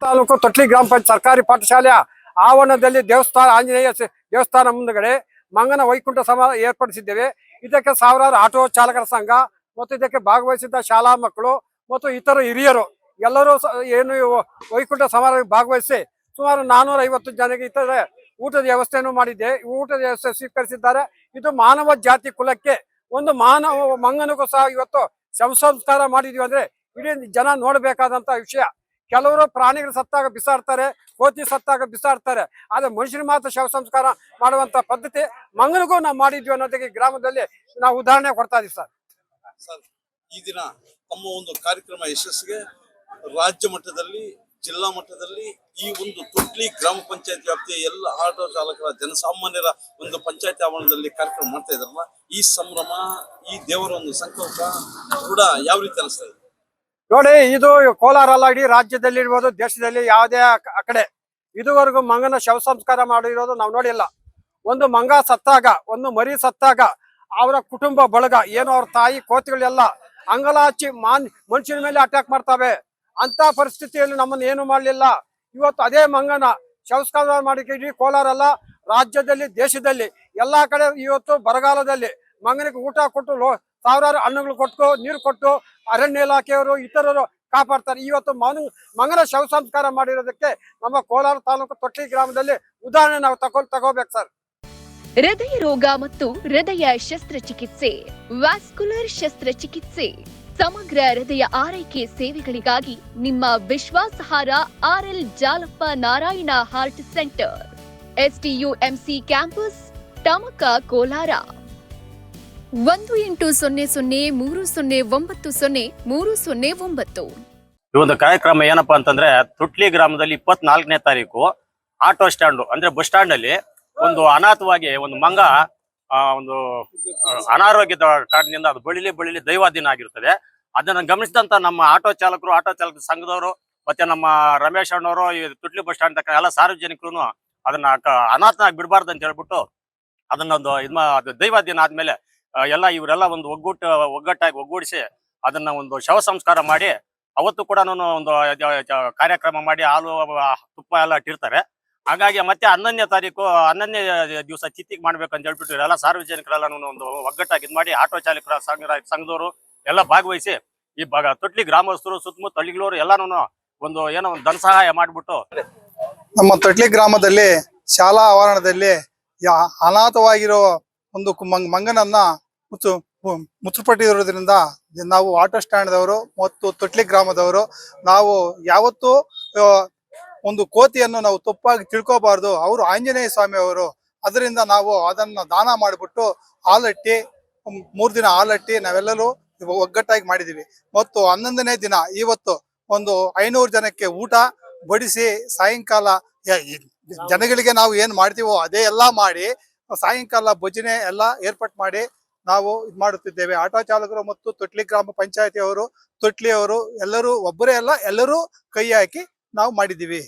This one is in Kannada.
ತಾಲೂಕು ತೊಟ್ಲಿ ಗ್ರಾಮ ಪಂಚಾಯತ್ ಸರ್ಕಾರಿ ಪಾಠಶಾಲೆಯ ಆವರಣದಲ್ಲಿ ದೇವಸ್ಥಾನ ಆಂಜನೇಯ ದೇವಸ್ಥಾನ ಮುಂದುಗಡೆ ಮಂಗನ ವೈಕುಂಠ ಸಮಾರಂಭ ಏರ್ಪಡಿಸಿದ್ದೇವೆ. ಇದಕ್ಕೆ ಸಾವಿರಾರು ಆಟೋ ಚಾಲಕರ ಸಂಘ ಮತ್ತು ಇದಕ್ಕೆ ಭಾಗವಹಿಸಿದ್ದ ಶಾಲಾ ಮಕ್ಕಳು ಮತ್ತು ಇತರ ಹಿರಿಯರು ಎಲ್ಲರೂ ಏನು ವೈಕುಂಠ ಸಮಾರಂಭ ಭಾಗವಹಿಸಿ ಸುಮಾರು 450 ಜನಕ್ಕೆ ಇತರೆ ಊಟದ ವ್ಯವಸ್ಥೆಯನ್ನು ಮಾಡಿದ್ದೆ. ಊಟದ ವ್ಯವಸ್ಥೆ ಸ್ವೀಕರಿಸಿದ್ದಾರೆ. ಇದು ಮಾನವ ಜಾತಿ ಕುಲಕ್ಕೆ ಒಂದು ಮಂಗನಿಗೂ ಸಹ ಇವತ್ತು ಸಂಸ್ಕಾರ ಮಾಡಿದ್ವಿ ಅಂದ್ರೆ ಇಡೀ ಜನ ನೋಡ್ಬೇಕಾದಂತ ವಿಷಯ. ಕೆಲವರು ಪ್ರಾಣಿಗಳು ಸತ್ತಾಗ ಬಿಸಾಡ್ತಾರೆ, ಕೋತಿ ಸತ್ತಾಗ ಬಿಸಾಡ್ತಾರೆ, ಆದ್ರೆ ಮನುಷ್ಯನ ಮಾತ್ರ ಶವ ಸಂಸ್ಕಾರ ಮಾಡುವಂತ ಪದ್ಧತಿ ಮಂಗನಿಗೂ ನಾವು ಮಾಡಿದ್ವಿ ಅನ್ನೋದಕ್ಕೆ ಗ್ರಾಮದಲ್ಲಿ ನಾವು ಉದಾಹರಣೆ ಕೊಡ್ತಾ ಇದೀವಿ ಸರ್. ಈ ದಿನ ತಮ್ಮ ಒಂದು ಕಾರ್ಯಕ್ರಮ ಯಶಸ್ಸಿಗೆ ರಾಜ್ಯ ಮಟ್ಟದಲ್ಲಿ, ಜಿಲ್ಲಾ ಮಟ್ಟದಲ್ಲಿ ಈ ಒಂದು ತೊಟ್ಲಿ ಗ್ರಾಮ ಪಂಚಾಯತ್ ವ್ಯಾಪ್ತಿಯ ಎಲ್ಲ ಆಟೋ ಚಾಲಕರ ಜನಸಾಮಾನ್ಯರ ಒಂದು ಪಂಚಾಯತ್ ಆವರಣದಲ್ಲಿ ಕಾರ್ಯಕ್ರಮ ಮಾಡ್ತಾ ಇದಾರಲ್ಲ, ಈ ಸಂಭ್ರಮ, ಈ ದೇವರ ಒಂದು ಸಂಕಲ್ಪ ಕೂಡ ಯಾವ ರೀತಿ ಅನಿಸ್ತಾ ಇದೆ ನೋಡಿ. ಇದು ಕೋಲಾರ ಅಲ್ಲ, ಇಡೀ ರಾಜ್ಯದಲ್ಲಿ ಇರ್ಬೋದು, ದೇಶದಲ್ಲಿ ಯಾವುದೇ ಕಡೆ ಇದುವರೆಗೂ ಮಂಗನ ಶವ ಸಂಸ್ಕಾರ ಮಾಡಿರೋದು ನಾವು ನೋಡಿಲ್ಲ. ಒಂದು ಮಂಗ ಸತ್ತಾಗ, ಒಂದು ಮರಿ ಸತ್ತಾಗ ಅವರ ಕುಟುಂಬ ಬಳಗ ಏನು ಅವ್ರ ತಾಯಿ ಕೋತಿಗಳೆಲ್ಲ ಅಂಗಲಾಚಿ ಮನುಷ್ಯನ ಮೇಲೆ ಅಟ್ಯಾಕ್ ಮಾಡ್ತವೆ. ಅಂತ ಪರಿಸ್ಥಿತಿಯಲ್ಲಿ ನಮ್ಮನ್ನು ಏನು ಮಾಡಲಿಲ್ಲ. ಇವತ್ತು ಅದೇ ಮಂಗನ ಸಂಸ್ಕಾರ ಮಾಡಿ ಇಡೀ ಕೋಲಾರ ಅಲ್ಲ, ರಾಜ್ಯದಲ್ಲಿ, ದೇಶದಲ್ಲಿ ಎಲ್ಲಾ ಕಡೆ ಇವತ್ತು ಬರಗಾಲದಲ್ಲಿ ಮಂಗನಿಗೆ ಊಟ ಕೊಟ್ಟು ಸಾವಿರಾರು ಹಣ್ಣುಗಳು ಕೊಟ್ಟು ನೀರು ಕೊಟ್ಟು ಅರಣ್ಯ ಇಲಾಖೆಯವರು ಇತರರು ಕಾಪಾಡ್ತಾರೆ. ಇವತ್ತು ಮಂಗನ ಶವ ಸಂಸ್ಕಾರ ಮಾಡಿರೋದಕ್ಕೆ ನಮ್ಮ ಕೋಲಾರ ತಾಲೂಕು ತೊಟ್ಲಿ ಗ್ರಾಮದಲ್ಲಿ ಉದಾಹರಣೆ ನಾವು ತಗೋಬೇಕು ಸರ್. ಹೃದಯ ರೋಗ ಮತ್ತು ಹೃದಯ ಶಸ್ತ್ರಚಿಕಿತ್ಸೆ, ವ್ಯಾಸ್ಕುಲರ್ ಶಸ್ತ್ರಚಿಕಿತ್ಸೆ, ಸಮಗ್ರ ಹೃದಯ ಆರೈಕೆ ಸೇವೆಗಳಿಗಾಗಿ ನಿಮ್ಮ ವಿಶ್ವಾಸಾರ್ಹ RL Jalappa Narayana heart centre, STUMC campus, Tamaka, Kolar. 180030090309. ಈ ಒಂದು ಕಾರ್ಯಕ್ರಮ ಏನಪ್ಪಾ ಅಂತಂದ್ರೆ, ತೊಟ್ಲಿ ಗ್ರಾಮದಲ್ಲಿ 24ನೇ ತಾರೀಕು ಆಟೋ ಸ್ಟ್ಯಾಂಡ್ ಅಂದ್ರೆ ಬಸ್ ಸ್ಟ್ಯಾಂಡ್ ಅಲ್ಲಿ ಒಂದು ಅನಾಥವಾಗಿ ಒಂದು ಮಂಗ ಒಂದು ಅನಾರೋಗ್ಯದ ಕಾರಣದಿಂದ ಅದು ಬಳಿಲಿ ದೈವಾಧೀನ ಆಗಿರ್ತದೆ. ಅದನ್ನ ಗಮನಿಸಿದಂತ ನಮ್ಮ ಆಟೋ ಚಾಲಕ ಸಂಘದವರು ಮತ್ತೆ ನಮ್ಮ ರಮೇಶ್ ಅಣ್ಣವರು, ಈ ತೊಟ್ಲಿ ಬಸ್ ಸ್ಟ್ಯಾಂಡ್ ತಕ್ಕ ಎಲ್ಲ ಸಾರ್ವಜನಿಕರು ಅದನ್ನ ಅನಾಥನಾಗಿ ಬಿಡಬಾರ್ದು ಅಂತ ಹೇಳ್ಬಿಟ್ಟು ಅದನ್ನೊಂದು ದೈವಾಧೀನ ಆದ್ಮೇಲೆ ಇವರೆಲ್ಲ ಒಂದು ಒಗ್ಗಟ್ಟಾಗಿ ಒಗ್ಗೂಡಿಸಿ ಅದನ್ನ ಒಂದು ಶವ ಸಂಸ್ಕಾರ ಮಾಡಿ ಅವತ್ತು ಕೂಡ ಒಂದು ಕಾರ್ಯಕ್ರಮ ಮಾಡಿ ಹಾಲು ತುಪ್ಪ ಎಲ್ಲ ಇಟ್ಟಿರ್ತಾರೆ. ಹಾಗಾಗಿ ಮತ್ತೆ 11ನೇ ದಿವಸ ಚಿತ್ತಿಗೆ ಮಾಡ್ಬೇಕಂತ ಹೇಳ್ಬಿಟ್ಟು ಎಲ್ಲ ಸಾರ್ವಜನಿಕರೆಲ್ಲ ಒಂದು ಒಗ್ಗಟ್ಟಾಗಿ ಮಾಡಿ ಆಟೋ ಚಾಲಕರ ಸಂಘದವರು ಎಲ್ಲ ಭಾಗವಹಿಸಿ ಈ ತೊಟ್ಲಿ ಗ್ರಾಮಸ್ಥರು ಸುತ್ತಮುತ್ತ ಹಳ್ಳಿಗಳವರು ಎಲ್ಲಾನು ಒಂದು ಧನ ಸಹಾಯ ಮಾಡ್ಬಿಟ್ಟು ನಮ್ಮ ತೊಟ್ಲಿ ಗ್ರಾಮದಲ್ಲಿ ಶಾಲಾ ಆವರಣದಲ್ಲಿ ಅನಾಥವಾಗಿರೋ ಒಂದು ಮಂಗನನ್ನ ಮುಚ್ಚುಪಟ್ಟಿರೋದ್ರಿಂದ ನಾವು ಆಟೋ ಸ್ಟ್ಯಾಂಡ್ದವರು ಮತ್ತು ತೊಟ್ಲಿ ಗ್ರಾಮದವರು ನಾವು ಯಾವತ್ತೂ ಒಂದು ಕೋತಿಯನ್ನು ನಾವು ತಪ್ಪಾಗಿ ತಿಳ್ಕೋಬಾರ್ದು. ಅವರು ಆಂಜನೇಯ ಸ್ವಾಮಿ ಅವರು, ಅದರಿಂದ ನಾವು ಅದನ್ನ ದಾನ ಮಾಡಿಬಿಟ್ಟು ಹಾಲಟ್ಟಿ 3 ದಿನ ಹಾಲಟ್ಟಿ ನಾವೆಲ್ಲರೂ ಒಗ್ಗಟ್ಟಾಗಿ ಮಾಡಿದೀವಿ. ಮತ್ತು 11ನೇ ದಿನ ಇವತ್ತು ಒಂದು 500 ಜನಕ್ಕೆ ಊಟ ಬಡಿಸಿ ಸಾಯಂಕಾಲ ಜನಗಳಿಗೆ ನಾವು ಏನ್ ಮಾಡ್ತೀವೋ ಅದೇ ಎಲ್ಲಾ ಮಾಡಿ ಸಾಯಂಕಾಲ ಭಜನೆ ಎಲ್ಲ ಏರ್ಪಾಟ್ ಮಾಡಿ ನಾವು ಇದು ಮಾಡುತ್ತಿದ್ದೇವೆ. ಆಟೋ ಚಾಲಕರು ಮತ್ತು ತೊಟ್ಲಿ ಗ್ರಾಮ ಪಂಚಾಯತಿ ಅವರು, ತೊಟ್ಲಿಯವರು ಎಲ್ಲರೂ ಒಬ್ಬರೇ ಅಲ್ಲ, ಎಲ್ಲರೂ ಕೈ ಹಾಕಿ ನಾವು ಮಾಡಿದ್ದೀವಿ.